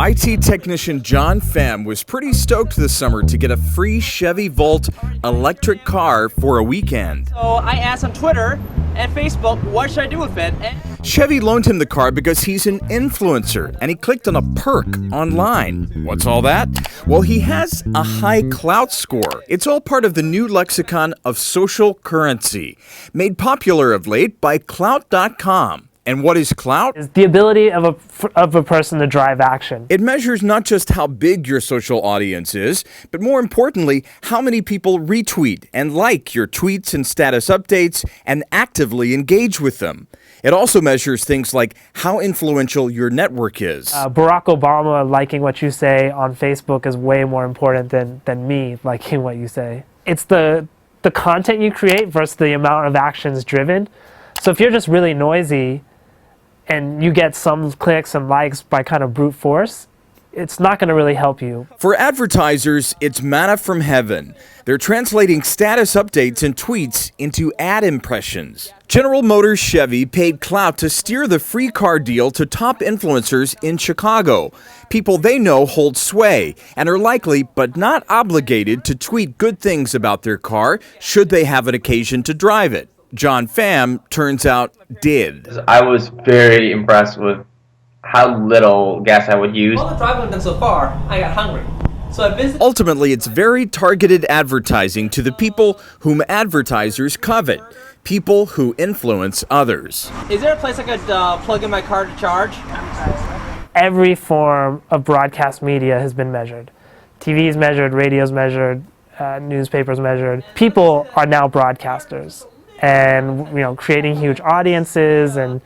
IT technician John Pham was pretty stoked this summer to get a free Chevy Volt electric car for a weekend. So I asked on Twitter and Facebook, what should I do with it? Chevy loaned him the car because he's an influencer, and he clicked on a perk online. What's all that? Well, he has a high Klout score. It's all part of the new lexicon of social currency, made popular of late by Klout.com. And what is Klout? Is the ability of a person to drive action. It measures not just how big your social audience is, but more importantly, how many people retweet and like your tweets and status updates and actively engage with them. It also measures things like how influential your network is. Barack Obama liking what you say on Facebook is way more important than me liking what you say. It's the content you create versus the amount of actions driven. So if you're just really noisy, and you get some clicks and likes by kind of brute force, it's not going to really help you. For advertisers, it's manna from heaven. They're translating status updates and tweets into ad impressions. General Motors Chevy paid Klout to steer the free car deal to top influencers in Chicago. People they know hold sway and are likely, but not obligated, to tweet good things about their car should they have an occasion to drive it. John Pham, turns out, did. I was very impressed with how little gas I would use. All the driving I've done so far, I got hungry. So I visited. Ultimately, it's very targeted advertising to the people whom advertisers covet, people who influence others. Is there a place I could plug in my car to charge? Every form of broadcast media has been measured. TV is measured, radio is measured, newspapers measured. People are now broadcasters. And creating huge audiences and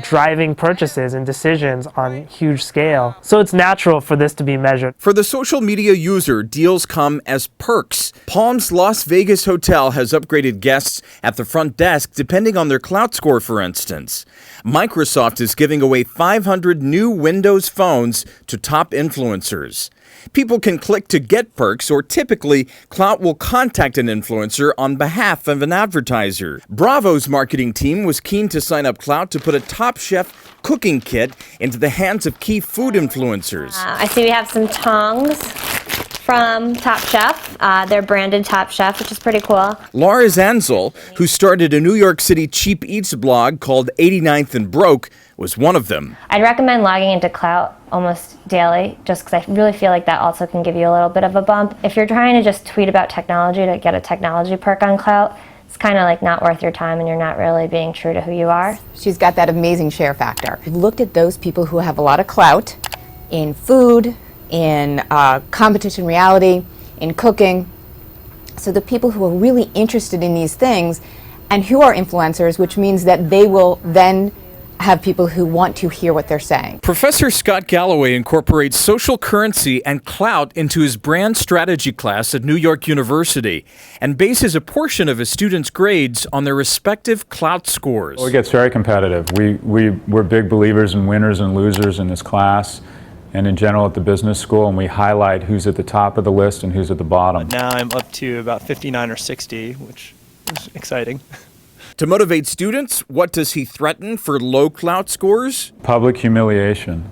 driving purchases and decisions on huge scale. So it's natural for this to be measured. For the social media user, deals come as perks. Palm's Las Vegas hotel has upgraded guests at the front desk depending on their Klout score, for instance. Microsoft is giving away 500 new Windows phones to top influencers. People can click to get perks, or typically, Klout will contact an influencer on behalf of an advertiser. Bravo's marketing team was keen to sign up Klout to put a Top Chef cooking kit into the hands of key food influencers. I see we have some tongs from Top Chef. They're branded Top Chef, which is pretty cool. Laura Zanzel, who started a New York City cheap eats blog called 89th and Broke, was one of them. I'd recommend logging into Klout almost daily, just because I really feel like that also can give you a little bit of a bump. If you're trying to just tweet about technology to get a technology perk on Klout, it's kind of like not worth your time and you're not really being true to who you are. She's got that amazing share factor. We've looked at those people who have a lot of clout in food, in competition reality, in cooking. So the people who are really interested in these things and who are influencers, which means that they will then have people who want to hear what they're saying. Professor Scott Galloway incorporates social currency and Klout into his brand strategy class at New York University and bases a portion of his students' grades on their respective Klout scores. Well, it gets very competitive. We're big believers in winners and losers in this class and in general at the business school, and we highlight who's at the top of the list and who's at the bottom. Now I'm up to about 59 or 60, which is exciting. To motivate students, what does he threaten for low Klout scores? Public humiliation.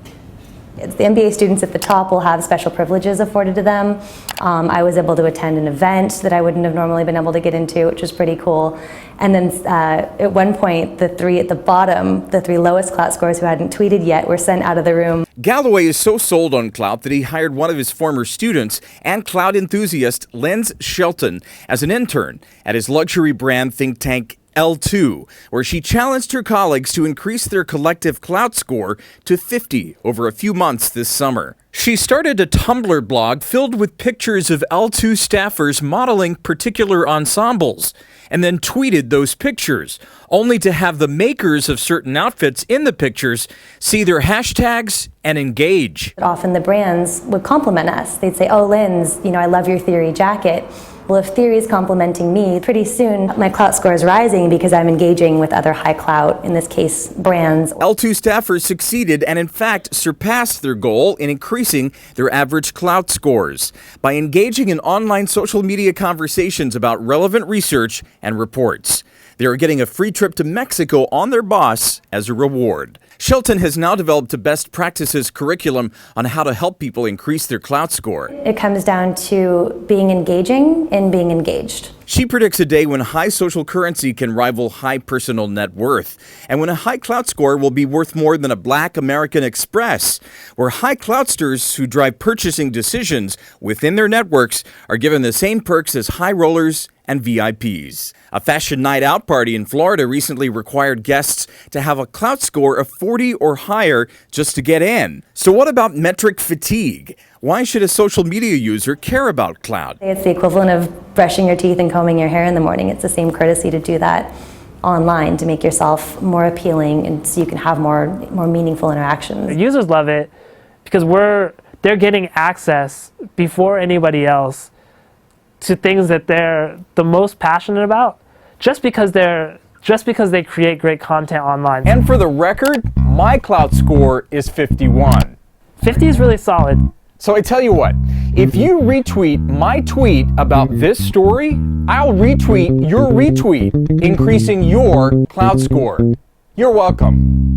The MBA students at the top will have special privileges afforded to them. I was able to attend an event that I wouldn't have normally been able to get into, which was pretty cool. And then at one point, the three at the bottom, the three lowest Klout scores who hadn't tweeted yet, were sent out of the room. Galloway is so sold on Klout that he hired one of his former students and Klout enthusiast, Linz Shelton, as an intern at his luxury brand think tank L2, where she challenged her colleagues to increase their collective Klout score to 50 over a few months this summer. She started a Tumblr blog filled with pictures of L2 staffers modeling particular ensembles, and then tweeted those pictures, only to have the makers of certain outfits in the pictures see their hashtags and engage. Often the brands would compliment us. They'd say, "Oh, Linz, I love your Theory jacket." Well, if Theory is complimenting me, pretty soon my Klout score is rising because I'm engaging with other high Klout, in this case, brands. L2 staffers succeeded and in fact surpassed their goal in increasing their average Klout scores by engaging in online social media conversations about relevant research and reports. They are getting a free trip to Mexico on their boss as a reward. Shelton has now developed a best practices curriculum on how to help people increase their Klout score. It comes down to being engaging and being engaged. She predicts a day when high social currency can rival high personal net worth, and when a high Klout score will be worth more than a black American Express, where high Kloutsters who drive purchasing decisions within their networks are given the same perks as high rollers and VIPs. A fashion night out party in Florida recently required guests to have a Klout score of 40 or higher just to get in. So what about metric fatigue? Why should a social media user care about Klout? It's the equivalent of brushing your teeth and combing your hair in the morning. It's the same courtesy to do that online to make yourself more appealing and so you can have more meaningful interactions. Users love it because they're getting access before anybody else to things that they're the most passionate about, just because they create great content online. And for the record, my Klout score is 51. 50 is really solid. So I tell you what, if you retweet my tweet about this story, I'll retweet your retweet, increasing your Klout score. You're welcome.